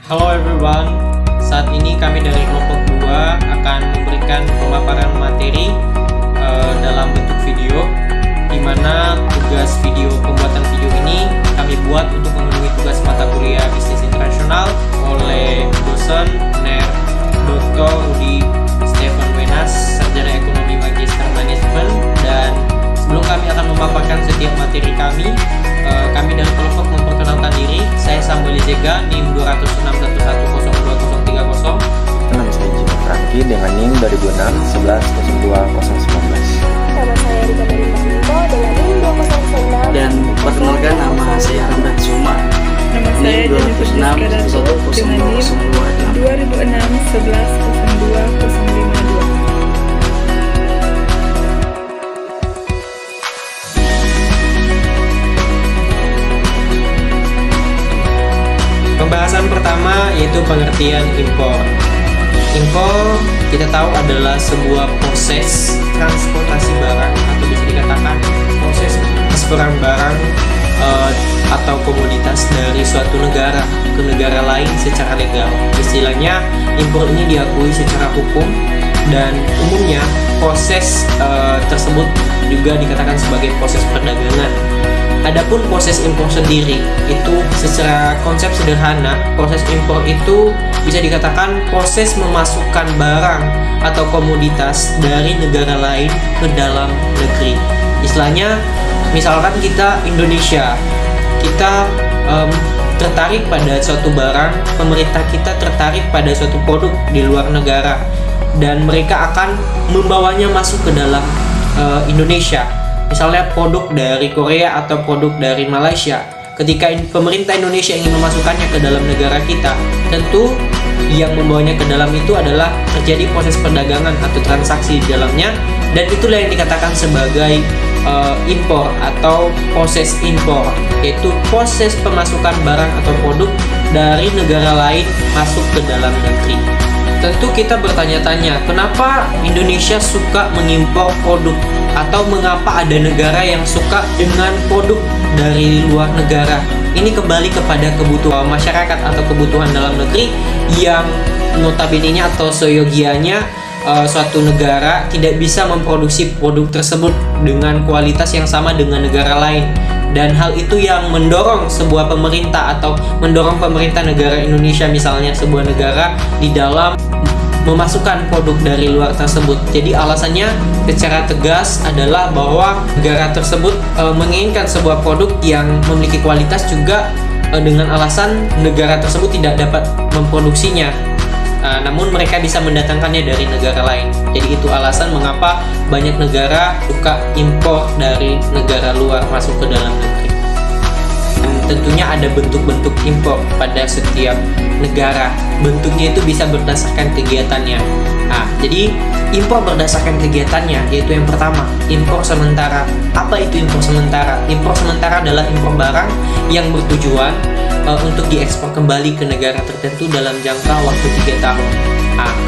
Halo everyone, saat ini kami dari kelompok 2 akan memberikan pemaparan materi dalam bentuk video, di mana pembuatan video ini kami buat untuk memenuhi tugas mata kuliah bisnis internasional oleh dosen NER Dr. Rudi Stefan Wenas, sarjana ekonomi magister manajemen. Dan sebelum kami akan memaparkan setiap materi kami dari kelompok memperkenalkan diri. Saya Samuel Zega, NIM 20611102030. Nama saya Jimmy Franky dengan NIM 2006110219. Nama saya Rika Marinko dengan NIM 2006. Dan perkenalkan, nama saya Ramdan Suma. Nama saya Jennifer Rizka dengan NIM 200611102052. Pembahasan pertama yaitu pengertian impor. Impor kita tahu adalah sebuah proses transportasi barang atau bisa dikatakan proses transferan barang atau komoditas dari suatu negara ke negara lain secara legal. Istilahnya impor ini diakui secara hukum dan umumnya proses tersebut juga dikatakan sebagai proses perdagangan. Adapun proses impor sendiri itu secara konsep sederhana, proses impor itu bisa dikatakan proses memasukkan barang atau komoditas dari negara lain ke dalam negeri. Istilahnya, misalkan kita Indonesia, kita tertarik pada suatu barang, pemerintah kita tertarik pada suatu produk di luar negara, dan mereka akan membawanya masuk ke dalam Indonesia. Misalnya produk dari Korea atau produk dari Malaysia. Ketika pemerintah Indonesia ingin memasukkannya ke dalam negara kita, tentu yang membawanya ke dalam itu adalah terjadi proses perdagangan atau transaksi di dalamnya, dan itulah yang dikatakan sebagai impor atau proses impor, yaitu proses pemasukan barang atau produk dari negara lain masuk ke dalam negeri. Tentu kita bertanya-tanya, kenapa Indonesia suka mengimpor produk, atau mengapa ada negara yang suka dengan produk dari luar negara. Ini kembali kepada kebutuhan masyarakat atau kebutuhan dalam negeri yang notabene atau seyogianya suatu negara tidak bisa memproduksi produk tersebut dengan kualitas yang sama dengan negara lain. Dan hal itu yang mendorong sebuah pemerintah atau mendorong pemerintah negara Indonesia, misalnya sebuah negara, di dalam memasukkan produk dari luar tersebut. Jadi alasannya secara tegas adalah bahwa negara tersebut menginginkan sebuah produk yang memiliki kualitas juga dengan alasan negara tersebut tidak dapat memproduksinya. Namun mereka bisa mendatangkannya dari negara lain. Jadi itu alasan mengapa banyak negara suka impor dari negara luar masuk ke dalam negeri. Dan tentunya ada bentuk-bentuk impor pada setiap negara. Bentuknya itu bisa berdasarkan kegiatannya. Jadi impor berdasarkan kegiatannya, yaitu yang pertama, impor sementara. Apa itu impor sementara? Impor sementara adalah impor barang yang bertujuan untuk diekspor kembali ke negara tertentu dalam jangka waktu 3 tahun.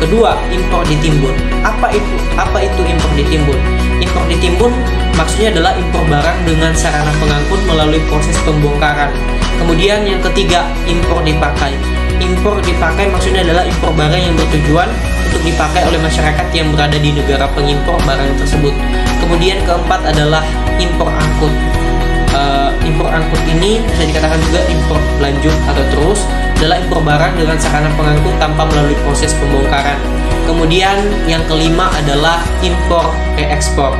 Kedua, impor ditimbun. Apa itu impor ditimbun? Impor ditimbun maksudnya adalah impor barang dengan sarana pengangkut melalui proses pembongkaran. Kemudian yang ketiga, impor dipakai. Impor dipakai maksudnya adalah impor barang yang bertujuan untuk dipakai oleh masyarakat yang berada di negara pengimpor barang tersebut. Kemudian keempat adalah impor angkut. Impor angkut ini bisa dikatakan juga impor lanjut atau terus, adalah impor barang dengan sarana pengangkut tanpa melalui proses pembongkaran. Kemudian yang kelima adalah impor reekspor.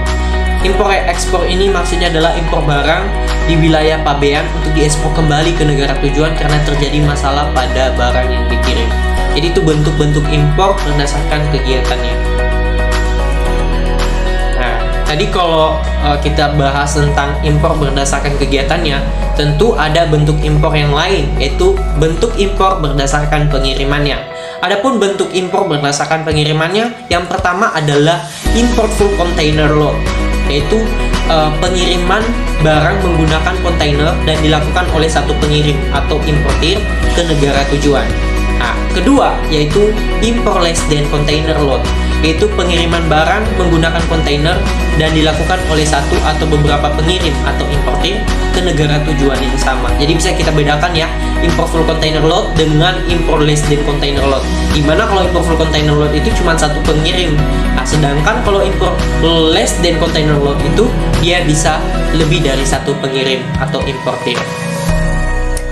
Impor reekspor ini maksudnya adalah impor barang di wilayah pabean untuk diekspor kembali ke negara tujuan karena terjadi masalah pada barang yang dikirim. Jadi itu bentuk-bentuk impor berdasarkan kegiatannya. Tadi kalau kita bahas tentang impor berdasarkan kegiatannya, tentu ada bentuk impor yang lain, yaitu bentuk impor berdasarkan pengirimannya. Adapun bentuk impor berdasarkan pengirimannya, yang pertama adalah import full container load, yaitu pengiriman barang menggunakan kontainer dan dilakukan oleh satu pengirim atau importir ke negara tujuan. Kedua, yaitu import less than container load, yaitu pengiriman barang menggunakan kontainer dan dilakukan oleh satu atau beberapa pengirim atau importir ke negara tujuan yang sama. Jadi bisa kita bedakan ya, import full container load dengan import less than container load. Dimana kalau import full container load itu cuma satu pengirim, nah, sedangkan kalau import less than container load itu dia bisa lebih dari satu pengirim atau importir.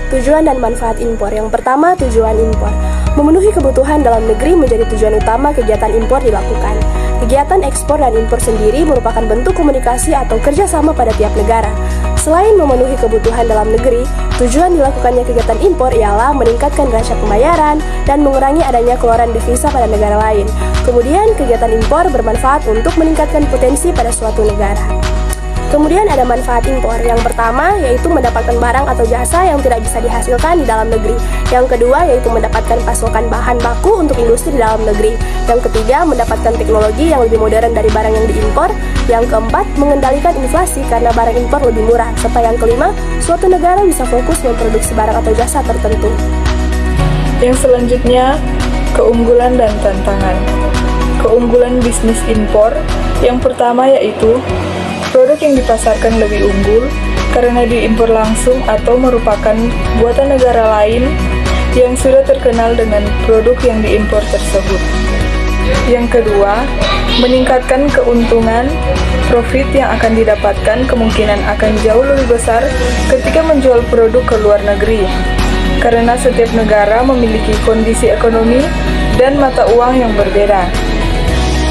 Tujuan dan manfaat impor. Yang pertama, tujuan impor. Memenuhi kebutuhan dalam negeri menjadi tujuan utama kegiatan impor dilakukan. Kegiatan ekspor dan impor sendiri merupakan bentuk komunikasi atau kerjasama pada tiap negara. Selain memenuhi kebutuhan dalam negeri, tujuan dilakukannya kegiatan impor ialah meningkatkan neraca pembayaran dan mengurangi adanya keluaran devisa pada negara lain. Kemudian, kegiatan impor bermanfaat untuk meningkatkan potensi pada suatu negara. Kemudian ada manfaat impor. Yang pertama yaitu mendapatkan barang atau jasa yang tidak bisa dihasilkan di dalam negeri. Yang kedua yaitu mendapatkan pasokan bahan baku untuk industri di dalam negeri. Yang ketiga mendapatkan teknologi yang lebih modern dari barang yang diimpor. Yang keempat mengendalikan inflasi karena barang impor lebih murah. Serta yang kelima, suatu negara bisa fokus memproduksi barang atau jasa tertentu. Yang selanjutnya, keunggulan dan tantangan. Keunggulan bisnis impor yang pertama yaitu produk yang dipasarkan lebih unggul karena diimpor langsung atau merupakan buatan negara lain yang sudah terkenal dengan produk yang diimpor tersebut. Yang kedua, meningkatkan keuntungan, profit yang akan didapatkan kemungkinan akan jauh lebih besar ketika menjual produk ke luar negeri, karena setiap negara memiliki kondisi ekonomi dan mata uang yang berbeda.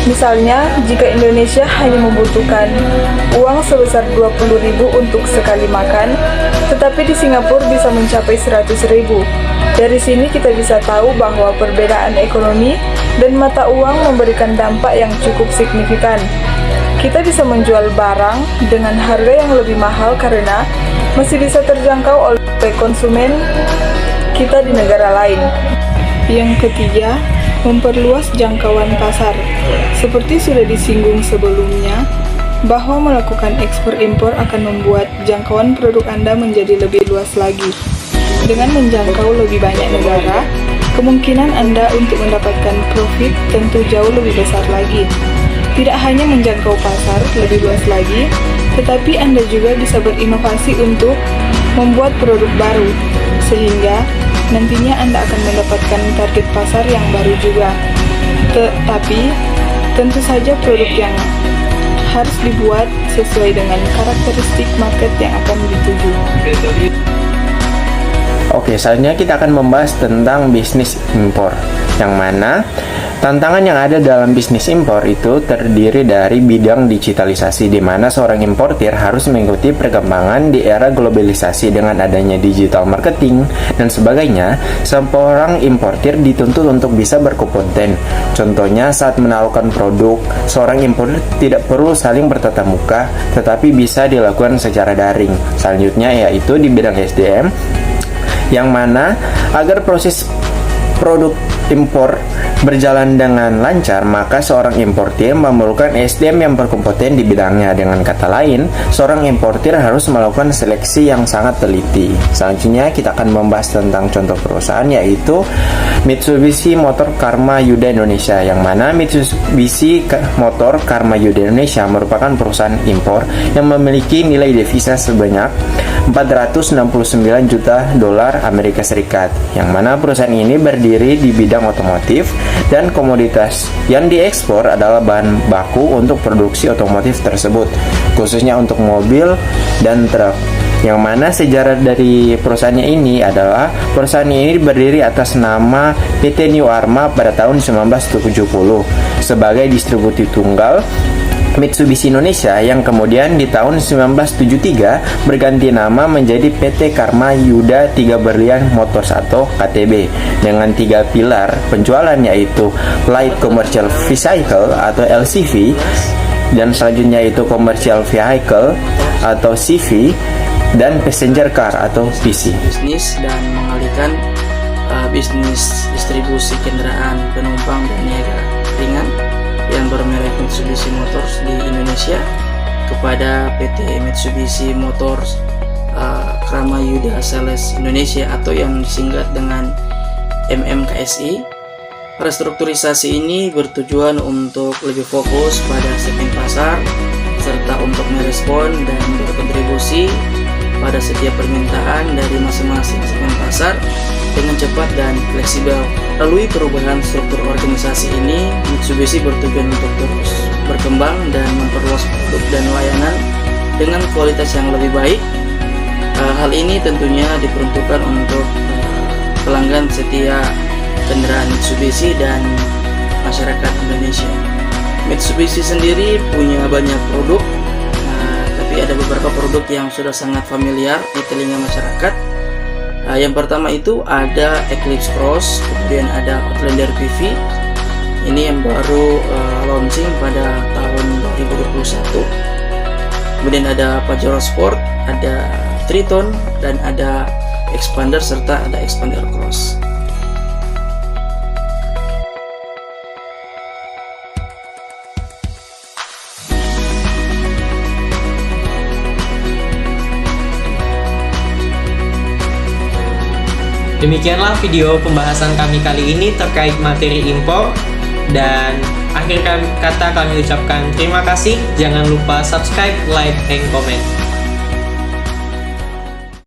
Misalnya, jika Indonesia hanya membutuhkan uang sebesar 20.000 untuk sekali makan, tetapi di Singapura bisa mencapai 100.000. Dari sini kita bisa tahu bahwa perbedaan ekonomi dan mata uang memberikan dampak yang cukup signifikan. Kita bisa menjual barang dengan harga yang lebih mahal karena masih bisa terjangkau oleh konsumen kita di negara lain. Yang ketiga, memperluas jangkauan pasar. Seperti sudah disinggung sebelumnya, bahwa melakukan ekspor-impor akan membuat jangkauan produk Anda menjadi lebih luas lagi. Dengan menjangkau lebih banyak negara, kemungkinan Anda untuk mendapatkan profit tentu jauh lebih besar lagi. Tidak hanya menjangkau pasar lebih luas lagi, tetapi Anda juga bisa berinovasi untuk membuat produk baru, sehingga nantinya Anda akan mendapatkan target pasar yang baru juga. Tetapi, tentu saja produk yang harus dibuat sesuai dengan karakteristik market yang akan dituju. Oke, selanjutnya kita akan membahas tentang bisnis impor, yang mana tantangan yang ada dalam bisnis impor itu terdiri dari bidang digitalisasi, di mana seorang importir harus mengikuti perkembangan di era globalisasi dengan adanya digital marketing dan sebagainya. Seorang importir dituntut untuk bisa berkompeten. Contohnya saat menawarkan produk, seorang importir tidak perlu saling bertatap muka, tetapi bisa dilakukan secara daring. Selanjutnya yaitu di bidang SDM, yang mana agar proses produk impor berjalan dengan lancar, maka seorang importir memerlukan SDM yang berkompeten di bidangnya. Dengan kata lain, seorang importir harus melakukan seleksi yang sangat teliti. Selanjutnya kita akan membahas tentang contoh perusahaan, yaitu Mitsubishi Motor Karma Yuda Indonesia, yang mana Mitsubishi Motor Karma Yuda Indonesia merupakan perusahaan impor yang memiliki nilai devisa sebanyak 469 juta dolar Amerika Serikat, yang mana perusahaan ini berdiri di bidang otomotif dan komoditas yang diekspor adalah bahan baku untuk produksi otomotif tersebut, khususnya untuk mobil dan truk. Yang mana sejarah dari perusahaannya ini adalah perusahaan ini berdiri atas nama PT New Arma pada tahun 1970 sebagai distributor tunggal Mitsubishi Indonesia, yang kemudian di tahun 1973 berganti nama menjadi PT Karma Yuda Tiga Berlian Motors atau KTB, dengan 3 pilar penjualan, yaitu Light Commercial Vehicle atau LCV, dan selanjutnya itu Commercial Vehicle atau CV, dan Passenger Car atau PC. Bisnis dan mengalihkan bisnis distribusi kendaraan penumpang dan niaga ringan yang bermerek Mitsubishi Motors di Indonesia kepada PT Mitsubishi Motors Karma Yuda Sales Indonesia atau yang disingkat dengan MMKSI, Restrukturisasi ini bertujuan untuk lebih fokus pada segmen pasar, serta untuk merespon dan berkontribusi pada setiap permintaan dari masing-masing segmen pasar dengan cepat dan fleksibel. Melalui perubahan struktur organisasi ini, Mitsubishi bertujuan untuk terus berkembang dan memperluas produk dan layanan dengan kualitas yang lebih baik. Hal ini tentunya diperuntukkan untuk pelanggan setia kendaraan Mitsubishi dan masyarakat Indonesia. Mitsubishi sendiri punya banyak produk, tapi ada beberapa produk yang sudah sangat familiar di telinga masyarakat. Yang pertama itu ada Eclipse Cross, kemudian ada Outlander PV. Ini yang baru launching pada tahun 2021. Kemudian ada Pajero Sport, ada Triton, dan ada Expander serta ada Expander Cross. Demikianlah video pembahasan kami kali ini terkait materi impor, dan akhir kata kami ucapkan terima kasih. Jangan lupa subscribe, like, and comment.